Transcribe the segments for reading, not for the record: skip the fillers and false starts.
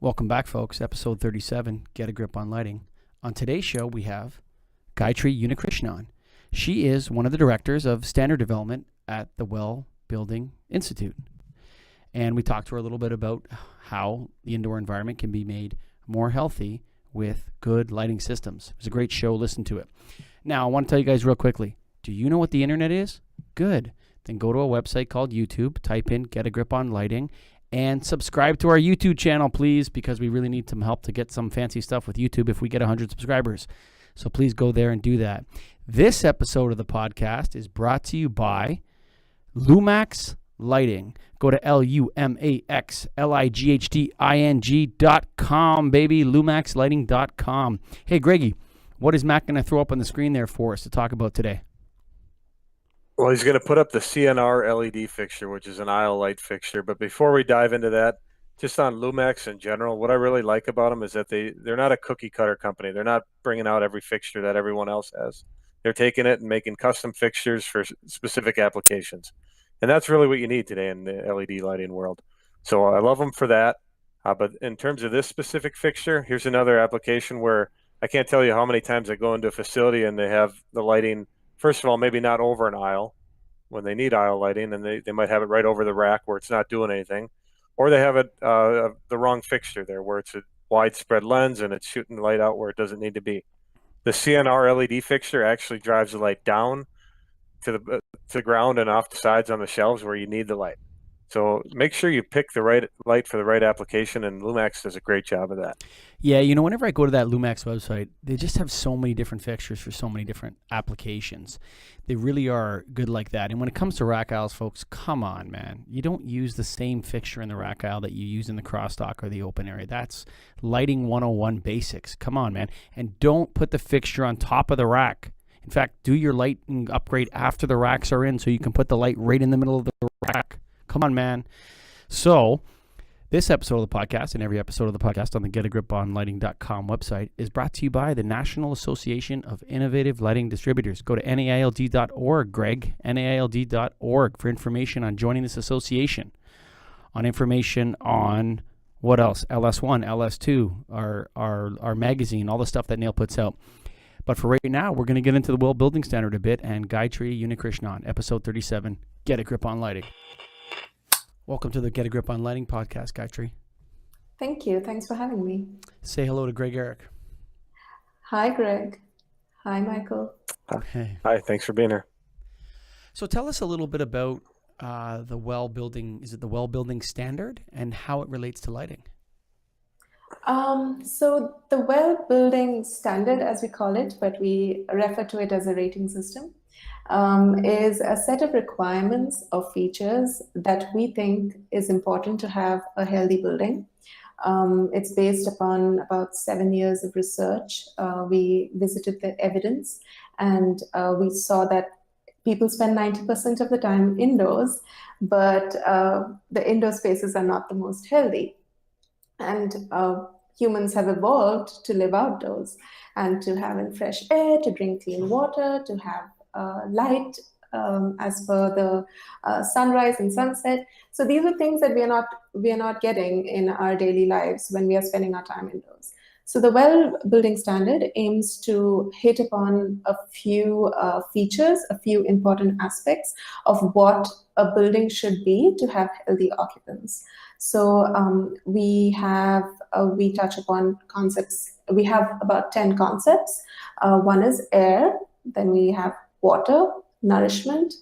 Welcome back, folks. Episode 37, Get a Grip on Lighting. On today's show, we have Gayathri Unnikrishnan. She is one of the directors of standard development at the Well Building Institute. And we talked to her a little bit about how the indoor environment can be made more healthy with good lighting systems. It was a great show. Listen to it. Now, I want to tell you guys real quickly. Do you know what the internet is? Good. Then go to a website called YouTube, type in Get a Grip on Lighting, and subscribe to our YouTube channel, please, because we really need some help to get some fancy stuff with YouTube if we get 100 subscribers. So please go there and do that. This episode of the podcast is brought to you by Lumax Lighting. Go to LUMAXLIGHTING.com, baby, lumaxlighting.com. Hey, Greggy, what is Matt going to throw up on the screen there for us to talk about today? Well, he's going to put up the CNR LED fixture, which is an aisle light fixture. But before we dive into that, just on Lumax in general, what I really like about them is that they're not a cookie cutter company. They're not bringing out every fixture that everyone else has. They're taking it and making custom fixtures for specific applications. And that's really what you need today in the LED lighting world. So I love them for that. But in terms of this specific fixture, here's another application where I can't tell you how many times I go into a facility and they have the lighting, first of all, maybe not over an aisle when they need aisle lighting, and they might have it right over the rack where it's not doing anything. Or they have it the wrong fixture there where it's a widespread lens and it's shooting the light out where it doesn't need to be. The CNR LED fixture actually drives the light down to the ground and off the sides on the shelves where you need the light. So make sure you pick the right light for the right application, and Lumax does a great job of that. Yeah, whenever I go to that Lumax website, they just have so many different fixtures for so many different applications. They really are good like that. And when it comes to rack aisles, folks, come on, man. You don't use the same fixture in the rack aisle that you use in the crosstalk or the open area. That's lighting 101 basics. Come on, man. And don't put the fixture on top of the rack. In fact, do your lighting upgrade after the racks are in so you can put the light right in the middle of the rack. Come on, man. So this episode of the podcast and every episode of the podcast on the getagriponlighting.com website is brought to you by the National Association of Innovative Lighting Distributors. Go to NAILD.org, Greg, NAILD.org for information on joining this association, on information on what else? LS1, LS2, our magazine, all the stuff that Nail puts out. But for right now, we're going to get into the Well Building Standard a bit and Gayathri Unnikrishnan, episode 37, Get a Grip on Lighting. Welcome to the Get a Grip on Lighting podcast, Gayathri. Thank you. Thanks for having me. Say hello to Greg Ehrich. Hi, Greg. Hi, Michael. Hey. Hi, thanks for being here. So tell us a little bit about the Well Building, is it the Well Building Standard, and how it relates to lighting? So the Well Building Standard, as we call it, but we refer to it as a rating system, is a set of requirements or features that we think is important to have a healthy building. It's based upon about 7 years of research. We visited the evidence and we saw that people spend 90% of the time indoors, but the indoor spaces are not the most healthy. And humans have evolved to live outdoors and to have in fresh air, to drink clean water, to have light as per the sunrise and sunset. So these are things that we are not getting in our daily lives when we are spending our time indoors. So the Well Building Standard aims to hit upon a few features, a few important aspects of what a building should be to have healthy occupants. So we touch upon concepts. We have about 10 concepts. One is air, then we have water, nourishment,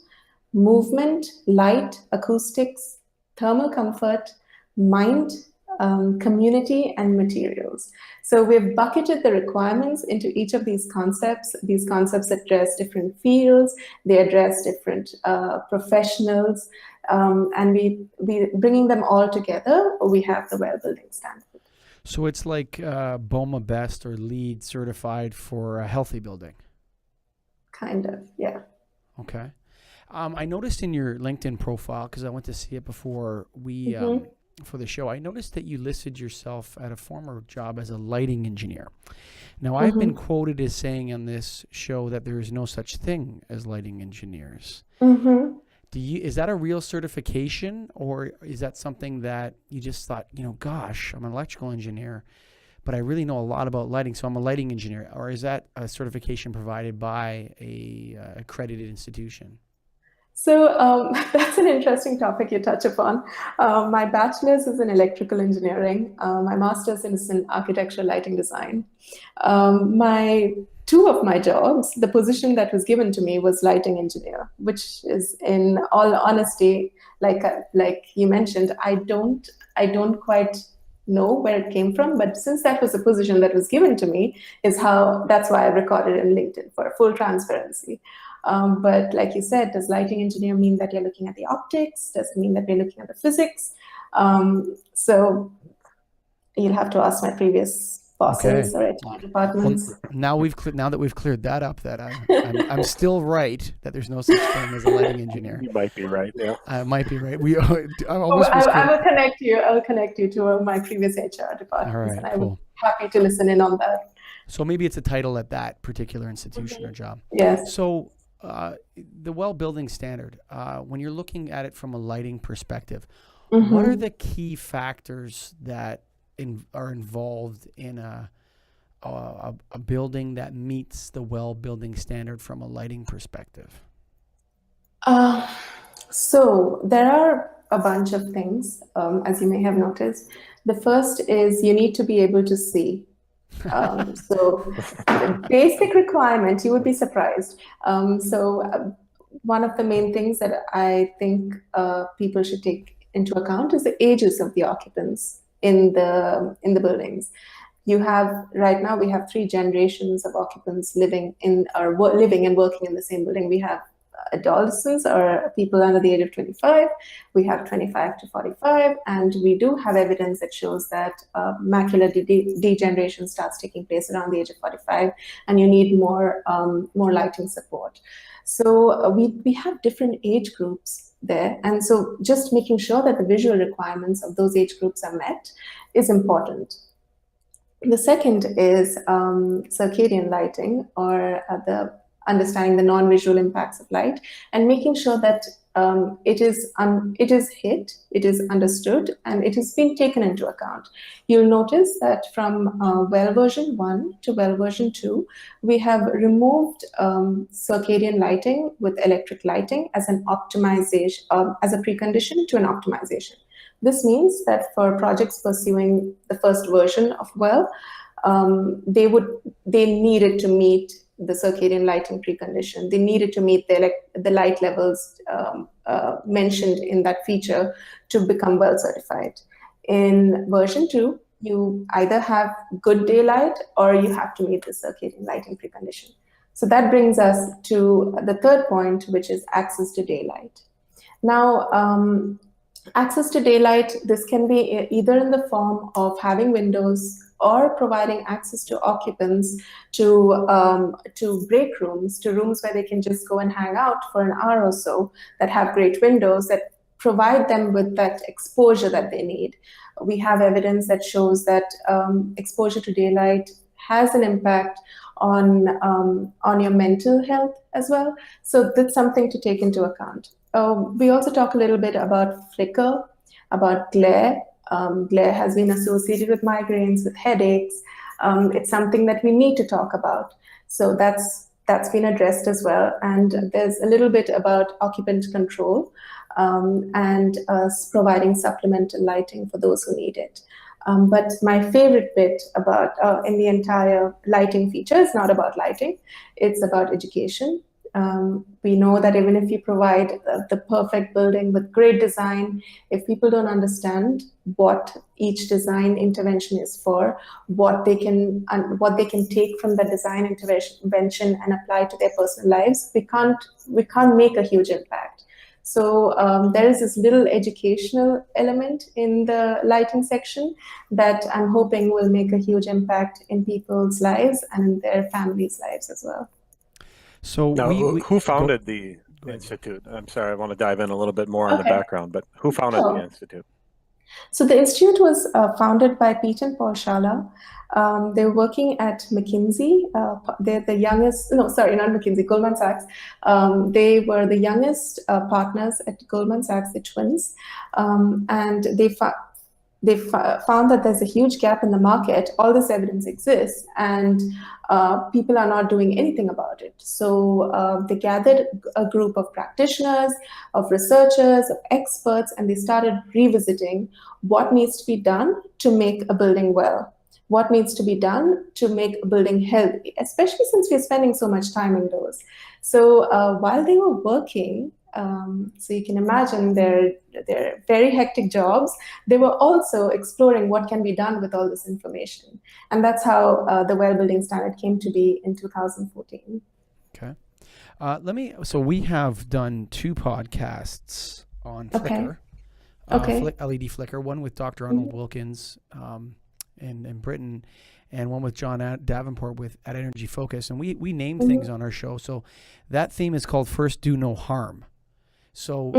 movement, light, acoustics, thermal comfort, mind, community, and materials. So we've bucketed the requirements into each of these concepts. These concepts address different fields, they address different professionals, and we bringing them all together, we have the Well Building Standard. So it's like BOMA Best or LEED certified for a healthy building. Kind of, yeah. Okay. I noticed in your LinkedIn profile, because I went to see it before we for the show, I noticed that you listed yourself at a former job as a lighting engineer. Now, I've been quoted as saying on this show that there is no such thing as lighting engineers. Is that a real certification, or is that something that you just thought, gosh, I'm an electrical engineer, but I really know a lot about lighting, so I'm a lighting engineer? Or is that a certification provided by a accredited institution? So that's an interesting topic you touch upon. My bachelor's is in electrical engineering. My master's is in architectural lighting design. Two of my jobs, the position that was given to me was lighting engineer, which is, in all honesty, like you mentioned, I don't quite know where it came from, but since that was a position that was given to me, that's why I recorded in LinkedIn for full transparency. But like you said, does lighting engineer mean that you're looking at the optics? Does it mean that we're looking at the physics? So you'll have to ask my previous bosses or HR departments. Well, now that we've cleared that up, that I'm still right that there's no such thing as a lighting engineer. You might be right. Yeah, I might be right. I will connect you. I will connect you to my previous HR department, all right, and I cool. would be happy to listen in on that. So maybe it's a title at that particular institution or job. Yes. So the well building standard, when you're looking at it from a lighting perspective, what are the key factors that are involved in a building that meets the well building standard from a lighting perspective? So there are a bunch of things, as you may have noticed. The first is you need to be able to see. So the basic requirement, you would be surprised. One of the main things that I think people should take into account is the ages of the occupants in the buildings. Right now we have 3 generations of occupants living and working in the same building. We have adolescents or people under the age of 25. We have 25 to 45, and we do have evidence that shows that macular degeneration starts taking place around the age of 45, and you need more lighting support. So we have different age groups there, and so just making sure that the visual requirements of those age groups are met is important. The second is circadian lighting, or understanding the non-visual impacts of light, and making sure that it is understood, and it has been taken into account. You'll notice that from well version 1 to well version 2, we have removed circadian lighting with electric lighting as an optimization, as a precondition to an optimization. This means that for projects pursuing the first version of well, they needed to meet the circadian lighting precondition. They needed to meet the light levels mentioned in that feature to become well certified. In version 2, you either have good daylight or you have to meet the circadian lighting precondition. So that brings us to the third point, which is access to daylight. Now, access to daylight, this can be either in the form of having windows or providing access to occupants to break rooms, to rooms where they can just go and hang out for an hour or so, that have great windows that provide them with that exposure that they need. We have evidence that shows that exposure to daylight has an impact on your mental health as well. So that's something to take into account. We also talk a little bit about flicker, about glare. Glare has been associated with migraines, with headaches. It's something that we need to talk about. So that's been addressed as well. And there's a little bit about occupant control and providing supplemental lighting for those who need it. But my favorite bit about in the entire lighting feature is not about lighting, it's about education. We know that even if you provide the perfect building with great design, if people don't understand what each design intervention is for, what they can take from the design intervention and apply to their personal lives, we can't make a huge impact. So there is this little educational element in the lighting section that I'm hoping will make a huge impact in people's lives and in their families' lives as well. So now, who founded the institute? I'm sorry, I want to dive in a little bit more on the background, but who founded the institute? So the institute was founded by Pete and Paul Shala. They were working at McKinsey. They're the youngest, no, sorry, not McKinsey, Goldman Sachs. They were the youngest partners at Goldman Sachs, the twins. And they found that there's a huge gap in the market. All this evidence exists, and people are not doing anything about it. So they gathered a group of practitioners, of researchers, of experts, and they started revisiting what needs to be done to make a building well. What needs to be done to make a building healthy, especially since we're spending so much time indoors. So while they were working, so you can imagine their very hectic jobs, they were also exploring what can be done with all this information. And that's how the Well Building Standard came to be in 2014. Okay. So we have done 2 podcasts on Okay. Flicker, LED Flicker, one with Dr. Arnold Wilkins in Britain, and one with John Davenport at Energy Focus. And we name things on our show. So that theme is called First Do No Harm. So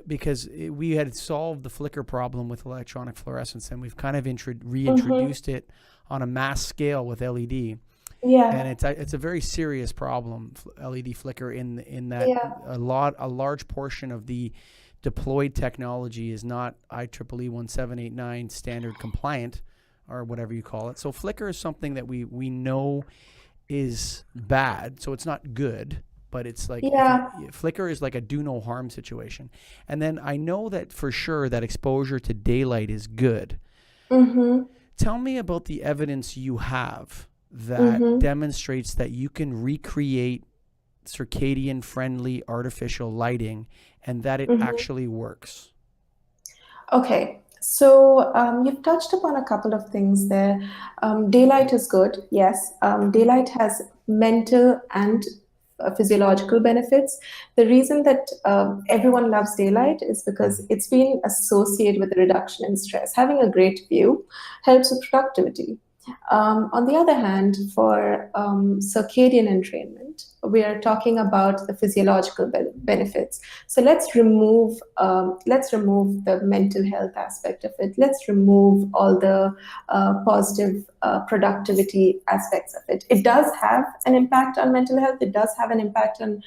because we had solved the flicker problem with electronic fluorescence, and we've kind of reintroduced it on a mass scale with LED. Yeah. And it's a very serious problem, LED flicker, in that a large portion of the deployed technology is not IEEE 1789 standard compliant, or whatever you call it. So flicker is something that we know is bad. So it's not good, but it's like flicker is like a do no harm situation. And then I know that for sure that exposure to daylight is good. Tell me about the evidence you have that demonstrates that you can recreate circadian friendly artificial lighting and that it actually works. Okay. So you've touched upon a couple of things there. Daylight is good, yes. Daylight has mental and physiological benefits. The reason that everyone loves daylight is because it's been associated with a reduction in stress. Having a great view helps with productivity. On the other hand, for circadian entrainment, we are talking about the physiological benefits. So let's remove the mental health aspect of it. Let's remove all the positive productivity aspects of it. It does have an impact on mental health. It does have an impact on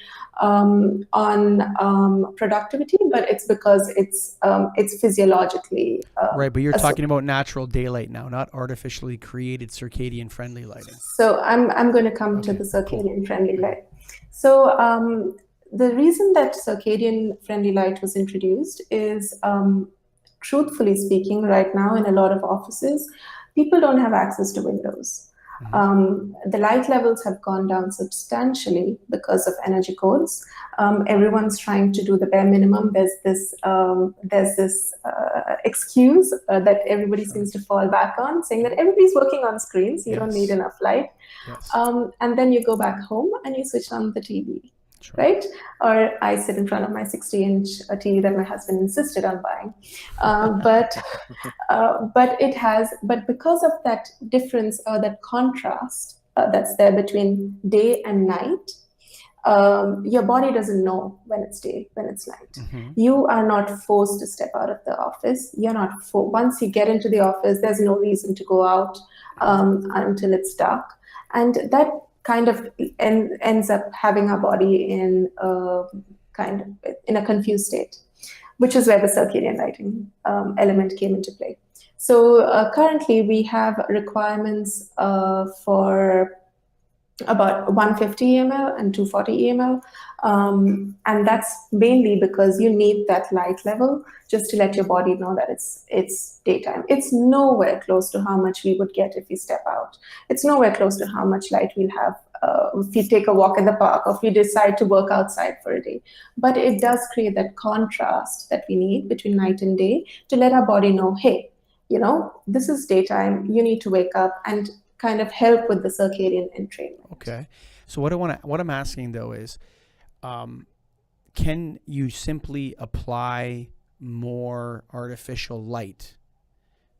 productivity, but it's because it's physiologically right. But you're talking about natural daylight now, not artificially created circadian friendly lighting. So I'm going to come to the circadian friendly light. So the reason that circadian friendly light was introduced is, truthfully speaking, right now in a lot of offices, people don't have access to windows. The light levels have gone down substantially because of energy codes. Everyone's trying to do the bare minimum. There's this excuse that everybody seems to fall back on, saying that everybody's working on screens, you don't need enough light. And then you go back home and you switch on the TV. Right? Or I sit in front of my 60-inch TV that my husband insisted on buying. But because of that difference or that contrast that's there between day and night, your body doesn't know when it's day, when it's night. You are not forced to step out of the office. You're not once you get into the office, there's no reason to go out until it's dark. And that kind of ends up having our body in a confused state, which is where the circadian lighting element came into play. So currently we have requirements for about 150 ml and 240 ml, and that's mainly because you need that light level just to let your body know that it's daytime. It's nowhere close to how much we would get if we step out. It's nowhere close to how much light we'll have if we take a walk in the park or if we decide to work outside for a day. But it does create that contrast that we need between night and day to let our body know, hey, this is daytime, you need to wake up, and kind of help with the circadian entrainment. Okay. So what I'm asking though is, can you simply apply more artificial light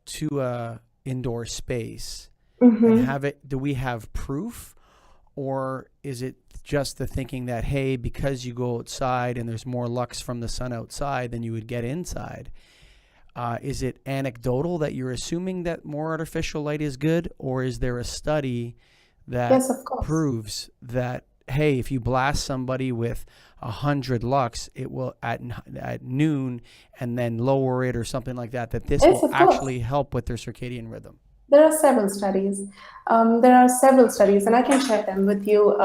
to a indoor space and have it? Do we have proof, or is it just the thinking that, hey, because you go outside and there's more lux from the sun outside than you would get inside? Is it anecdotal that you're assuming that more artificial light is good, or is there a study that Yes, of course. proves that, hey, if you blast somebody with 100 lux, it will at noon and then lower it or something like that, that this Yes, will of course. actually help with their circadian rhythm? There are several studies. And I can share them with you.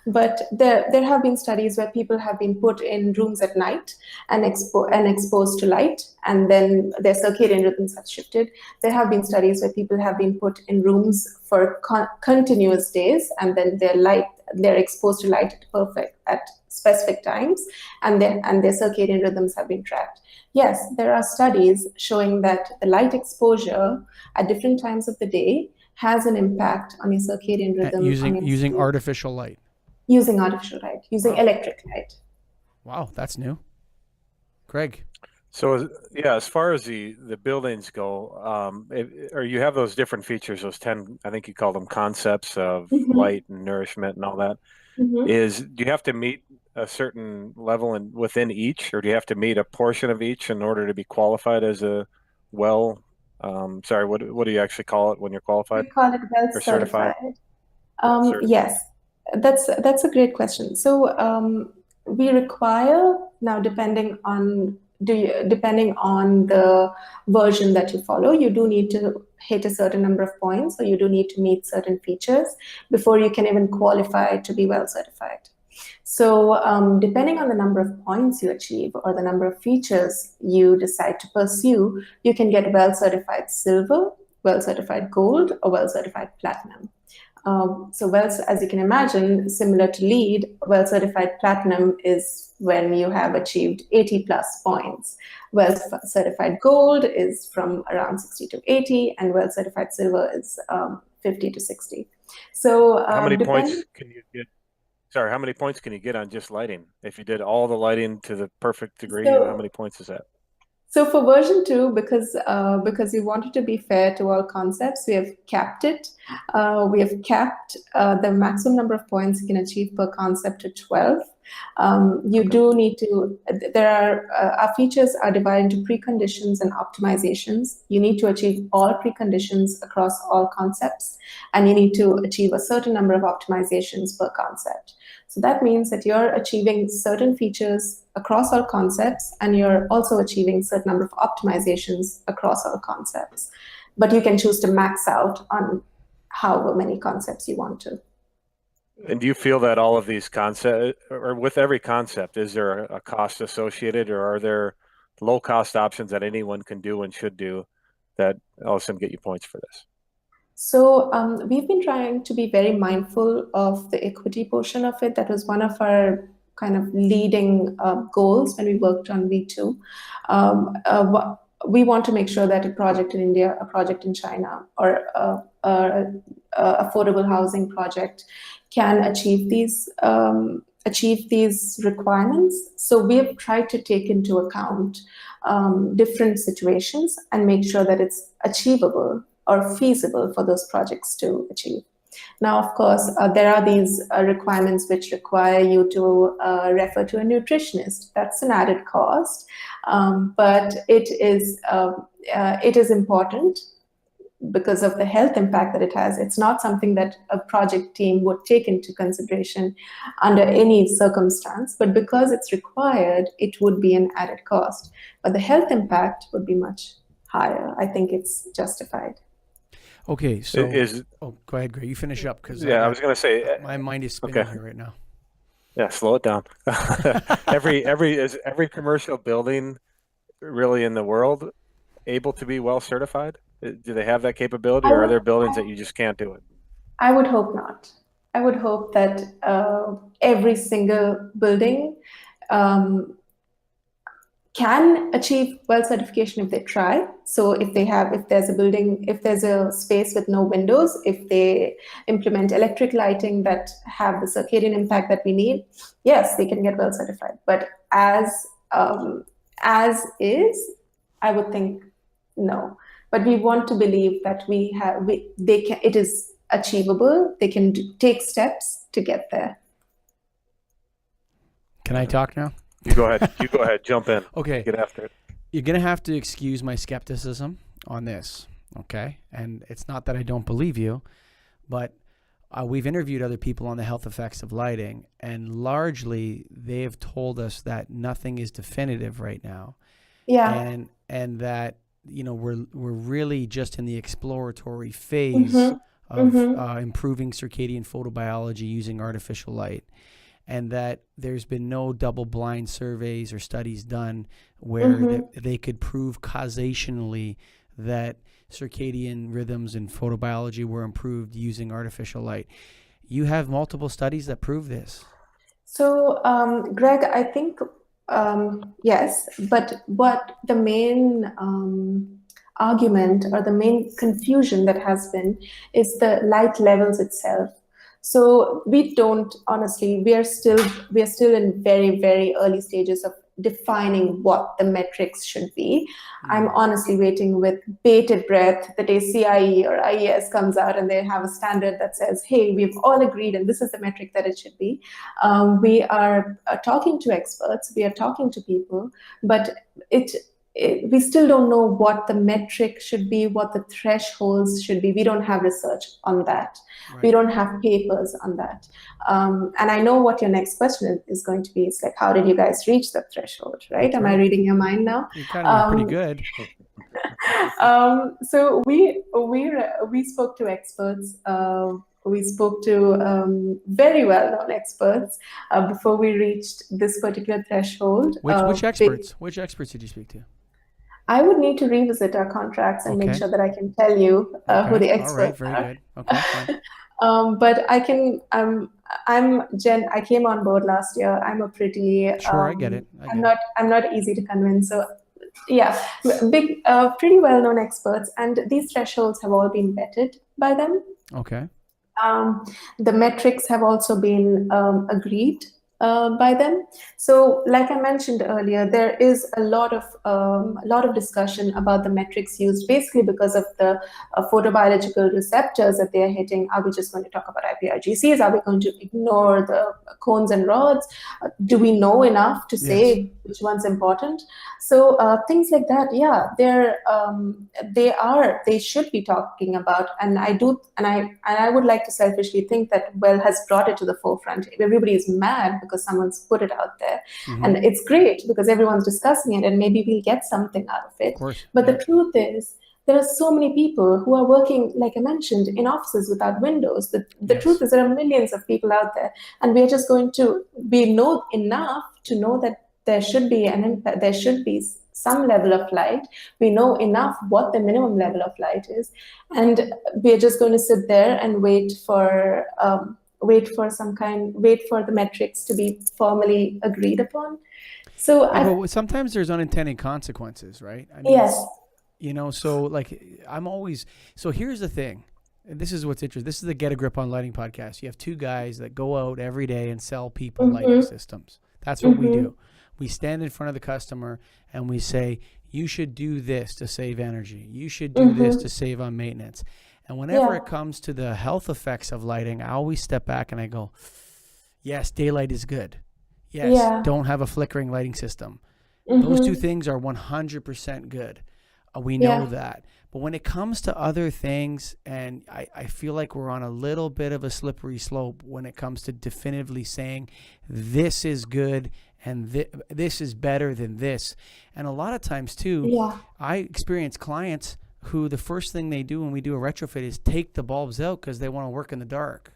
But there have been studies where people have been put in rooms at night and exposed to light, and then their circadian rhythms have shifted. There have been studies where people have been put in rooms for continuous days, and then they're exposed to light at specific times, and their circadian rhythms have been tracked. Yes, there are studies showing that the light exposure at different times of the day has an impact on your circadian rhythm. Using artificial light. Using artificial light, using electric light. Wow, that's new. Greg. So as far as the buildings go, or you have those different features, those 10, I think you call them concepts of light and nourishment and all that. Do you have to meet a certain level within each, or do you have to meet a portion of each in order to be qualified as a what do you actually call it when you're qualified? We call it well or certified? Yes, that's a great question. So we require now, depending on the version that you follow, you do need to hit a certain number of points, or you do need to meet certain features before you can even qualify to be well certified. So depending on the number of points you achieve or the number of features you decide to pursue, you can get well certified silver, well certified gold, or well certified platinum. As you can imagine, similar to LEED, well certified platinum is when you have achieved 80 plus points. Well certified gold is from around 60 to 80, and well certified silver is 50 to 60. So how many points can you get? Sorry, how many points can you get on just lighting? If you did all the lighting to the perfect degree, how many points is that? So for version 2, because we wanted to be fair to all concepts, we have capped it. We have capped the maximum number of points you can achieve per concept to 12. Do need to, our features are divided into preconditions and optimizations. You need to achieve all preconditions across all concepts, and you need to achieve a certain number of optimizations per concept. So that means that you're achieving certain features across all concepts, and you're also achieving a certain number of optimizations across all concepts. But you can choose to max out on however many concepts you want to. And do you feel that all of these concepts, or with every concept, is there a cost associated, or are there low-cost options that anyone can do and should do that all of a sudden get you points for this? So we've been trying to be very mindful of the equity portion of it. That was one of our kind of leading goals when we worked on V2. We want to make sure that a project in India, a project in China, or affordable housing project can achieve these requirements. So we have tried to take into account different situations and make sure that it's achievable or feasible for those projects to achieve. Now, of course, there are these requirements which require you to refer to a nutritionist. That's an added cost, but it is important because of the health impact that it has. It's not something that a project team would take into consideration under any circumstance, but because it's required, it would be an added cost. But the health impact would be much higher. I think it's justified. Okay, so go ahead, Greg. You finish up because I was going to say my mind is spinning here right now. Yeah, slow it down. Every commercial building really in the world able to be well certified? Do they have that capability, or are there buildings that you just can't do it? I would hope not. I would hope that every single building can achieve well certification if they try. So if there's a space with no windows, if they implement electric lighting that have the circadian impact that we need, yes, they can get well certified. But as is, I would think no. But we want to believe that it is achievable. They can take steps to get there. Can I talk now? You go ahead. Jump in. Okay. Get after it. You're going to have to excuse my skepticism on this, okay? And it's not that I don't believe you, but we've interviewed other people on the health effects of lighting, and largely they have told us that nothing is definitive right now. Yeah. And that, you know, we're really just in the exploratory phase of improving circadian photobiology using artificial light. And that there's been no double-blind surveys or studies done where they could prove causationally that circadian rhythms and photobiology were improved using artificial light. You have multiple studies that prove this. So, Greg, I think, yes, but what the main argument or the main confusion that has been is the light levels itself. So we don't, honestly, we are still in very, very early stages of defining what the metrics should be. I'm honestly waiting with bated breath the day CIE or IES comes out and they have a standard that says, hey, we've all agreed and this is the metric that it should be. We are talking to experts, we are talking to people, but we still don't know what the metric should be, what the thresholds should be. We don't have research on that. Right. We don't have papers on that. And I know what your next question is going to be. It's like, how did you guys reach the threshold, right? Am I reading your mind now? You're kind of pretty good. So we spoke to experts. We spoke to very well-known experts before we reached this particular threshold. Which experts? Which experts did you speak to? I would need to revisit our contracts and make sure that I can tell you who the experts are. All right, very good. Okay. Fine. But I can. I'm Jen. I came on board last year. I'm a pretty. Sure, I get it. I'm not easy to convince. So, yeah, big, pretty well-known experts, and these thresholds have all been vetted by them. Okay. The metrics have also been agreed by them. So, like I mentioned earlier, there is a lot of discussion about the metrics used, basically because of the photobiological receptors that they are hitting. Are we just going to talk about IPRGCs? Are we going to ignore the cones and rods? Do we know enough to say which one's important? So things like that, yeah, they should be talking about, and I would like to selfishly think that WELL has brought it to the forefront. Everybody is mad because someone's put it out there, and it's great because everyone's discussing it, and maybe we'll get something out of it. Of course, but the truth is, there are so many people who are working, like I mentioned, in offices without windows. The truth is, there are millions of people out there, and we are just going to know enough to know that there should be some level of light. We know enough what the minimum level of light is, and we are just going to sit there and wait for the metrics to be formally agreed upon. So sometimes there's unintended consequences, right? I mean, yes. You know, so like so here's the thing. And this is what's interesting. This is the Get a Grip on Lighting podcast. You have two guys that go out every day and sell people lighting systems. That's what we do. We stand in front of the customer and we say, you should do this to save energy. You should do this to save on maintenance. And whenever it comes to the health effects of lighting, I always step back and I go, yes, daylight is good. Yes, don't have a flickering lighting system. Those two things are 100% good. We know that. But when it comes to other things, and I feel like we're on a little bit of a slippery slope when it comes to definitively saying this is good and this is better than this. And a lot of times too, I experience clients who the first thing they do when we do a retrofit is take the bulbs out because they want to work in the dark.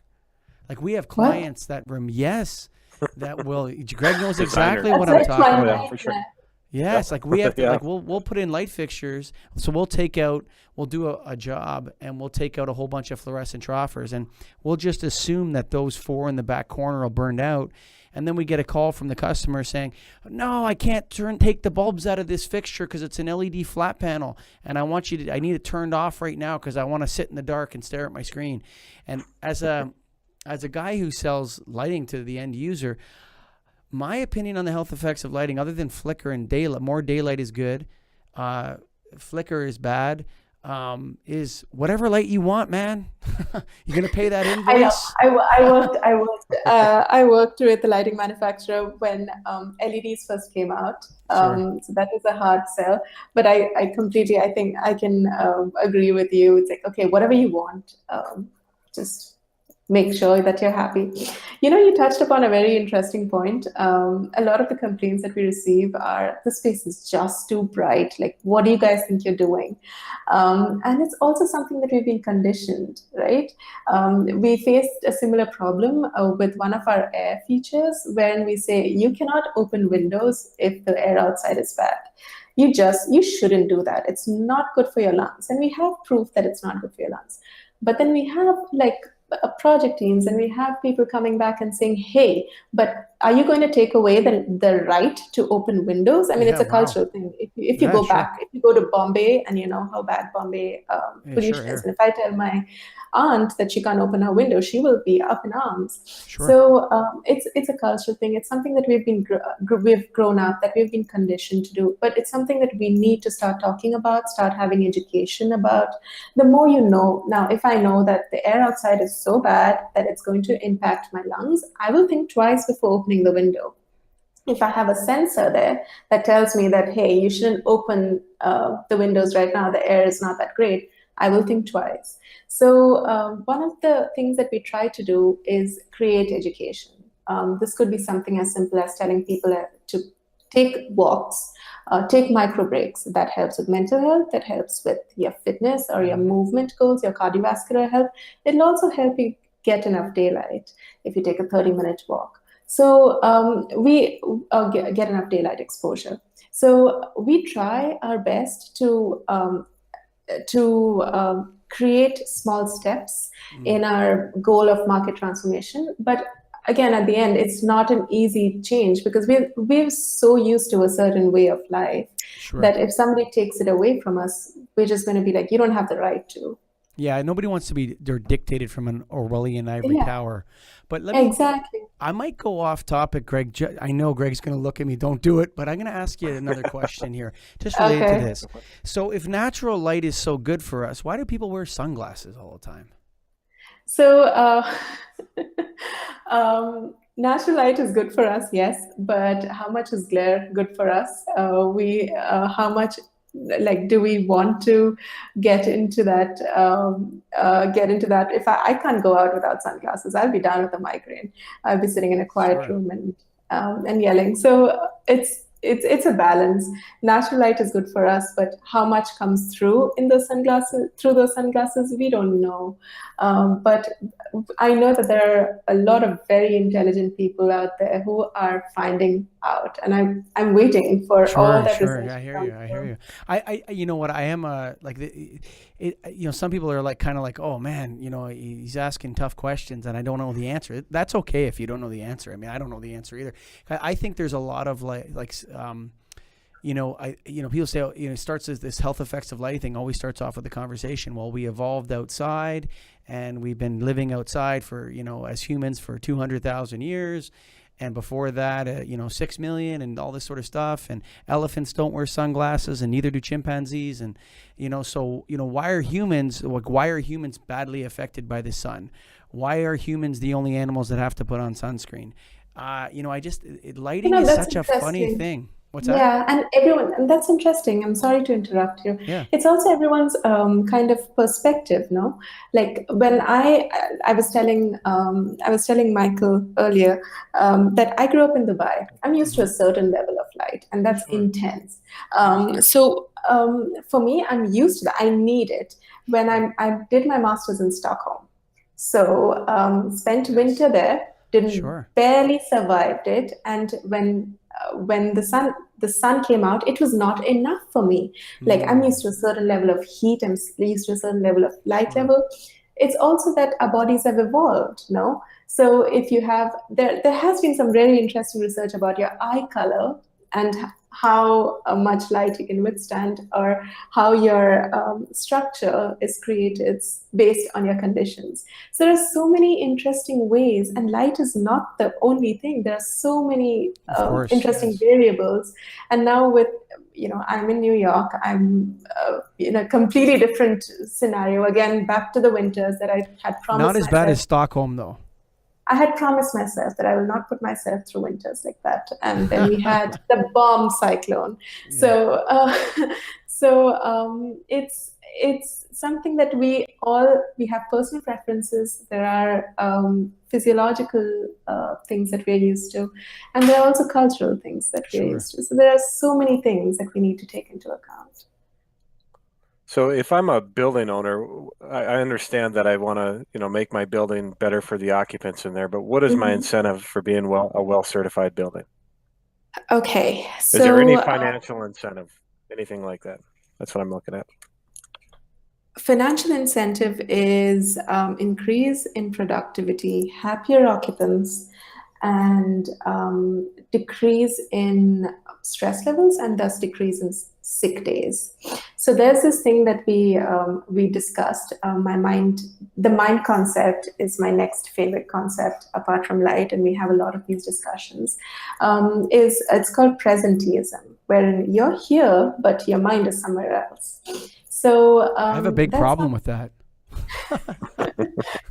Like we have clients that will, Greg knows exactly what I'm talking about. For sure. Yes, like we have to, like we'll put in light fixtures. So we'll do a job and we'll take out a whole bunch of fluorescent troffers and we'll just assume that those 4 in the back corner are burned out. And then we get a call from the customer saying, no, I can't take the bulbs out of this fixture because it's an LED flat panel. And I need it turned off right now because I want to sit in the dark and stare at my screen. And as a guy who sells lighting to the end user, my opinion on the health effects of lighting, other than flicker and daylight, more daylight is good. Flicker is bad. is whatever light you want, man. You're going to pay that I know. invoice. I worked with a lighting manufacturer when LEDs first came out. Sure. So that was a hard sell. But I completely, I think I can agree with you. It's like, okay, whatever you want, just make sure that you're happy. You touched upon a very interesting point. A lot of the complaints that we receive are the space is just too bright. Like, what do you guys think you're doing? And it's also something that we've been conditioned, right? We faced a similar problem with one of our air features, wherein we say you cannot open windows if the air outside is bad. You shouldn't do that. It's not good for your lungs. And we have proof that it's not good for your lungs. But then we have project teams, and we have people coming back and saying, hey, but are you going to take away the right to open windows? I mean, it's a cultural thing. If you go back, if you go to Bombay, and you know how bad Bombay pollution is, and if I tell my aunt that she can't open her window, she will be up in arms. Sure. So it's a cultural thing. It's something that we've grown up, that we've been conditioned to do, but it's something that we need to start talking about, start having education about. The more you know. Now, if I know that the air outside is so bad that it's going to impact my lungs, I will think twice before opening the window. If I have a sensor there that tells me that, hey, you shouldn't open the windows right now, the air is not that great, I will think twice. So one of the things that we try to do is create education. This could be something as simple as telling people to take walks, take micro breaks. That helps with mental health, that helps with your fitness or your movement goals, your cardiovascular health. It'll also help you get enough daylight if you take a 30-minute walk. So we get enough daylight exposure. So we try our best to create small steps in our goal of market transformation. But again, at the end, it's not an easy change, because we're so used to a certain way of life that if somebody takes it away from us, we're just going to be like, you don't have the right to. Yeah, nobody wants to be dictated from an Orwellian ivory tower. But Exactly. I might go off topic, Greg. I know Greg's going to look at me. Don't do it. But I'm going to ask you another question here, just related to this. So if natural light is so good for us, why do people wear sunglasses all the time? So natural light is good for us, yes. But how much is glare good for us? How much do we want to get into that? If I can't go out without sunglasses, I'll be down with a migraine. I'll be sitting in a quiet room and yelling. So it's a balance. Natural light is good for us, but how much comes through those sunglasses, we don't know. But I know that there are a lot of very intelligent people out there who are finding out, and I'm waiting for all that research. I hear you. I you know what, I am some people are kind of like, oh man, he's asking tough questions and I don't know the answer. That's okay if you don't know the answer. I mean, I don't know the answer either. I think there's a lot of people say, it starts as this health effects of lighting thing always starts off with the conversation. Well, we evolved outside and we've been living outside for, as humans for 200,000 years. And before that, 6 million and all this sort of stuff. And elephants don't wear sunglasses and neither do chimpanzees. And, why are humans badly affected by the sun? Why are humans the only animals that have to put on sunscreen? Lighting is such a funny thing. What's that? Yeah, and that's interesting. I'm sorry to interrupt you. Yeah. It's also everyone's kind of perspective, no? Like when I was telling Michael earlier that I grew up in Dubai. I'm used to a certain level of light, and that's intense. So for me, I'm used to that. I need it. When I did my master's in Stockholm, so spent winter there, barely survived it, and when the sun came out, it was not enough for me. Like I'm used to a certain level of heat, I'm used to a certain level of light level. It's also that our bodies have evolved, no? So if you have, there has been some really interesting research about your eye color and how much light you can withstand, or how your structure is created based on your conditions. So there are so many interesting ways, and light is not the only thing. There are so many interesting variables. And now with I'm in New York. I'm in a completely different scenario. Again, back to the winters that I had promised Not as bad myself. as Stockholm, though. I had promised myself that I will not put myself through winters like that. And then we had the bomb cyclone. So, it's something that we have personal preferences. There are physiological things that we're used to, and there are also cultural things that we're used to. So there are so many things that we need to take into account. So if I'm a building owner, I understand that I want to, make my building better for the occupants in there, but what is my incentive for being a well-certified building? Okay. So, is there any financial incentive, anything like that? That's what I'm looking at. Financial incentive is increase in productivity, happier occupants, and decrease in stress levels, and thus decrease in sick days. So there's this thing that we discussed. The mind concept is my next favorite concept apart from light, and we have a lot of these discussions. It's called presenteeism, wherein you're here, but your mind is somewhere else. So I have a big problem with that.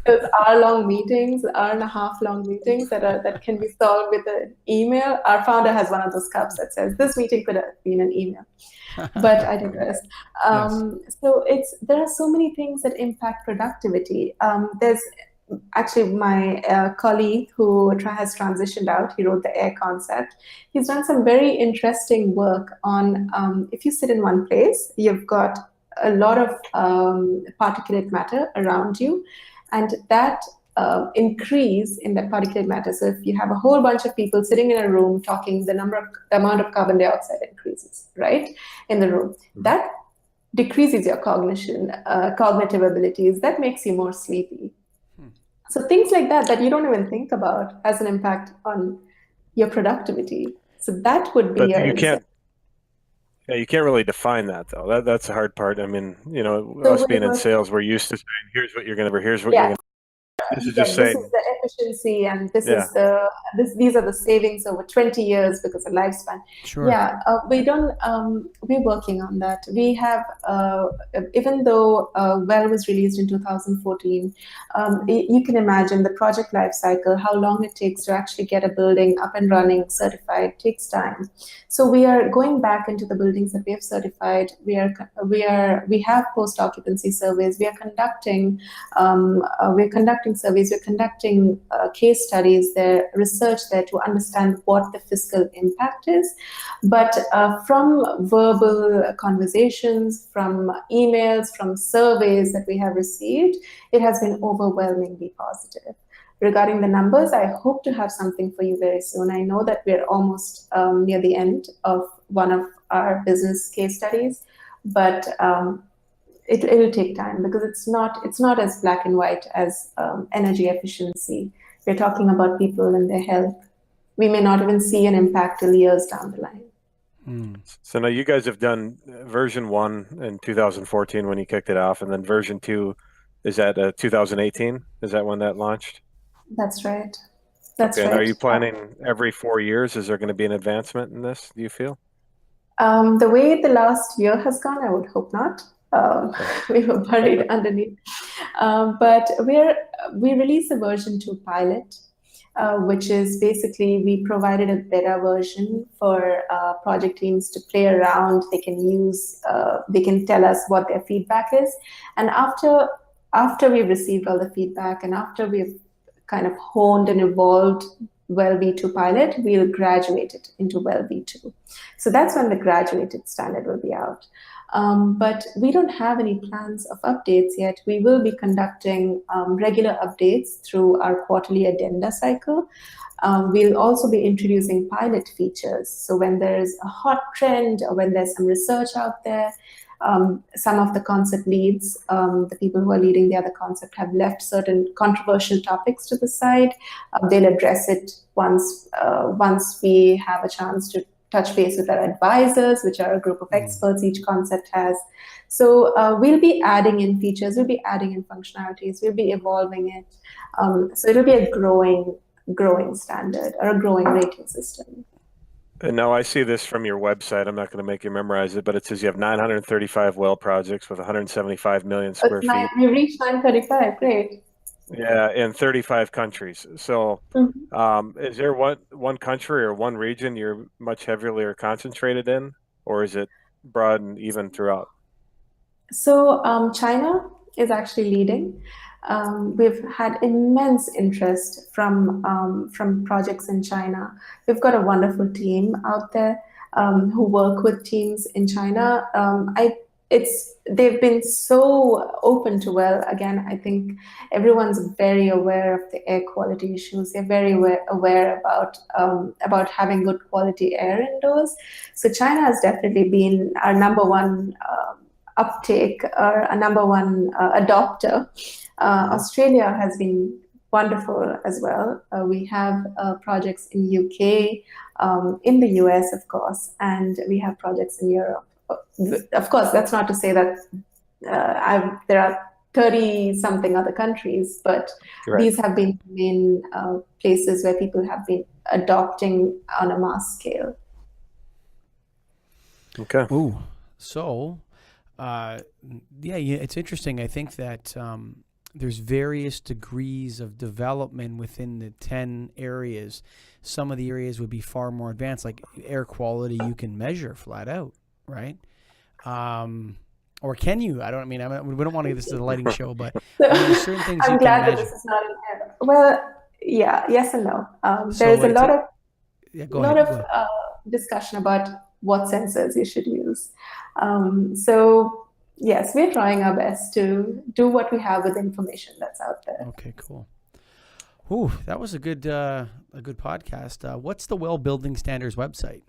Those hour-long meetings, hour-and-a-half-long meetings that can be solved with an email. Our founder has one of those cups that says, "This meeting could have been an email," but I digress. So there are so many things that impact productivity. There's actually my colleague who has transitioned out. He wrote the AIR concept. He's done some very interesting work on if you sit in one place, you've got a lot of particulate matter around you, and that increase in that particulate matter. So if you have a whole bunch of people sitting in a room talking, the amount of carbon dioxide increases, right, in the room. That decreases your cognitive abilities. That makes you more sleepy. So things like that you don't even think about has an impact on your productivity. So that would be you can't really define that, though. That's the hard part. I mean, us being in sales, we're used to saying, here's what you're going to, here's what you're going to. This is just saying, this is the efficiency, and these are the savings over 20 years because of lifespan. Sure. Yeah, we're working on that. We have, even though WELL was released in 2014, you can imagine the project life cycle, how long it takes to actually get a building up and running, certified, takes time. So we are going back into the buildings that we have certified. We have post-occupancy surveys. We are conducting surveys. We're conducting case studies there, research there to understand what the fiscal impact is. But from verbal conversations, from emails, from surveys that we have received, it has been overwhelmingly positive. Regarding the numbers, I hope to have something for you very soon. I know that we're almost near the end of one of our business case studies, but it will take time because it's not as black and white as energy efficiency. We're talking about people and their health. We may not even see an impact till years down the line. So now you guys have done version 1 in 2014 when you kicked it off, and then version 2 is at 2018. Is that when that launched? That's right. That's right. And are you planning every 4 years? Is there going to be an advancement in this, do you feel? The way the last year has gone, I would hope not. We were buried underneath. But we released the version 2 pilot, which is basically we provided a beta version for project teams to play around. They can use, they can tell us what their feedback is. And after we've received all the feedback and after we've kind of honed and evolved WELL v2 pilot, we'll graduate it into WELL v2. So that's when the graduated standard will be out. But we don't have any plans of updates yet. We will be conducting regular updates through our quarterly addenda cycle. We'll also be introducing pilot features. So when there's a hot trend or when there's some research out there, some of the concept leads, the people who are leading the other concept, have left certain controversial topics to the side. They'll address it once we have a chance to touch base with our advisors, which are a group of experts each concept has. So we'll be adding in features, we'll be adding in functionalities, we'll be evolving it. So it'll be a growing standard or a growing rating system. And now I see this from your website. I'm not going to make you memorize it, but it says you have 935 well projects with 175 million square feet. We reached 935. Great. Yeah, in 35 countries. So, Mhm. is there one country or one region you're much heavier concentrated in, or is it broad and even throughout? So China is actually leading. We've had immense interest from projects in China. We've got a wonderful team out there who work with teams in China. They've been so open to, well, again, I think everyone's very aware of the air quality issues. They're very aware about having good quality air indoors. So China has definitely been our number one uptake or a number one adopter. Australia has been wonderful as well. We have projects in UK, in the US, of course, and we have projects in Europe. Of course, that's not to say that there are 30 something other countries, but Right. these have been the main places where people have been adopting on a mass scale. Okay. Ooh, so, yeah, it's interesting. I think that there's various degrees of development within the 10 areas. Some of the areas would be far more advanced, like air quality you can measure flat out, right? Or can you? We don't want to get this to the lighting show, but there's certain things I'm you glad can that measure. this is not an error. Well, yeah, yes and no. So There's a it's lot of Yeah, go lot ahead. of Go ahead. discussion about what sensors you should use. So yes, we're trying our best to do what we have with the information that's out there. Okay, cool. Ooh, that was a good podcast. What's the Well Building Standards website?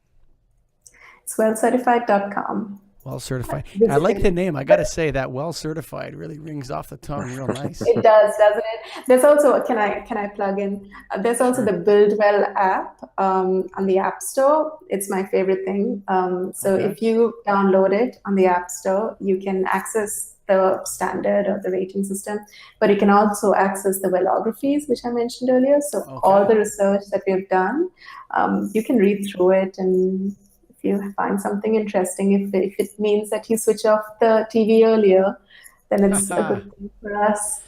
It's wellcertified.com. Well Certified. I Visit like it. the name. I got to say that Well Certified really rings off the tongue real nice. It does, doesn't it? There's also, can I plug in? There's also Sure. the Build Well app on the App Store. It's my favorite thing. So Okay. if you download it on the App Store, you can access the standard or the rating system, but you can also access the wellographies, which I mentioned earlier. So all Okay. the research that we've done, you can read through it, and if you find something interesting, if it means that you switch off the TV earlier, then it's a good thing for us.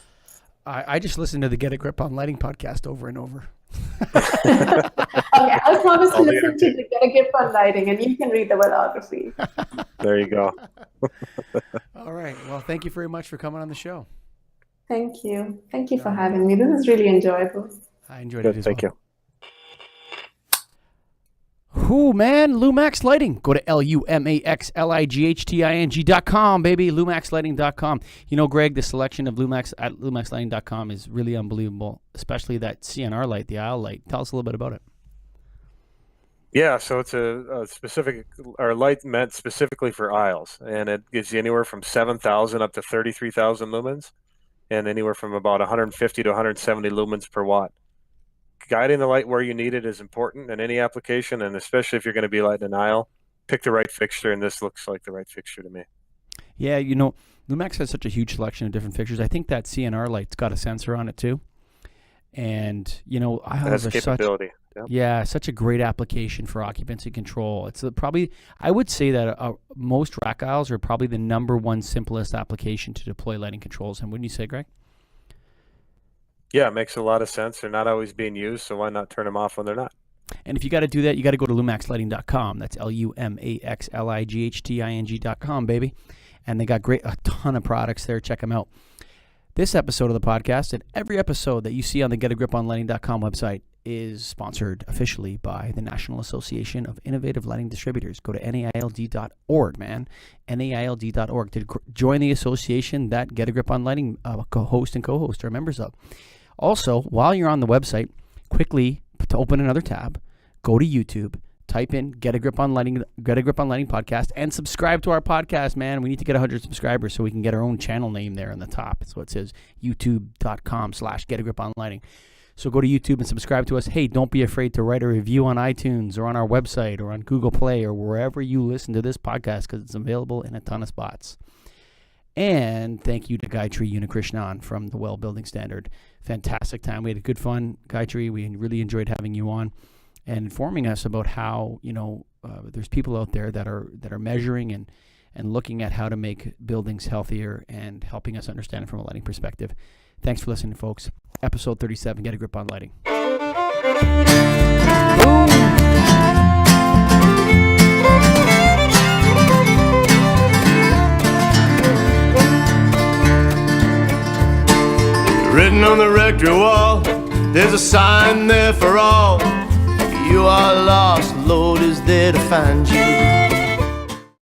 I just listened to the Get a Grip on Lighting podcast over and over. Okay, I'll promise to All the listen to Get a Grip on Lighting, and you can read the wellography. There you go. All right. Well, thank you very much for coming on the show. Thank you. Thank you for having me. This is really enjoyable. I enjoyed Good. it as Thank well. you. Whoo, man, Lumax Lighting. Go to LUMAXLIGHTING.com, baby. LumaxLighting.com. You know, Greg, the selection of Lumax at LumaxLighting.com is really unbelievable, especially that CNR light, the aisle light. Tell us a little bit about it. Yeah, so it's a specific or light meant specifically for aisles, and it gives you anywhere from 7,000 up to 33,000 lumens, and anywhere from about 150 to 170 lumens per watt. Guiding the light where you need it is important in any application, and especially if you're going to be lighting an aisle, pick the right fixture, and this looks like the right fixture to me. Yeah, you know, Lumax has such a huge selection of different fixtures. I think that CNR light's got a sensor on it too. And, you know, It aisles has are capability. Yep. Yeah, such a great application for occupancy control. It's probably, I would say that most rack aisles are probably the number one simplest application to deploy lighting controls. And wouldn't you say, Greg? Yeah, it makes a lot of sense. They're not always being used, so why not turn them off when they're not? And if you got to do that, you got to go to lumaxlighting.com. That's LUMAXLIGHTING.com, baby. And they got a ton of products there. Check them out. This episode of the podcast and every episode that you see on the getagriponlighting.com website is sponsored officially by the National Association of Innovative Lighting Distributors. Go to NAILD.org, man. NAILD.org to join the association that Get a Grip on Lighting host and co-host are members of. Also, while you're on the website, quickly to open another tab, go to YouTube, type in Get a Grip on Lighting podcast, and subscribe to our podcast, man. We need to get 100 subscribers so we can get our own channel name there on the top. So it says youtube.com/getagriponlighting. So go to YouTube and subscribe to us. Hey, don't be afraid to write a review on iTunes or on our website or on Google Play or wherever you listen to this podcast, because it's available in a ton of spots. And thank you to Gayatri Unnikrishnan from the Well Building Standard. Fantastic time. We had a good fun, Gayatri. We really enjoyed having you on. and informing us about how, there's people out there that are measuring and looking at how to make buildings healthier and helping us understand it from a lighting perspective. Thanks for listening, folks. Episode 37, Get a Grip on Lighting. Written on the rectory wall, there's a sign there for all. You are lost, Lord is there to find you.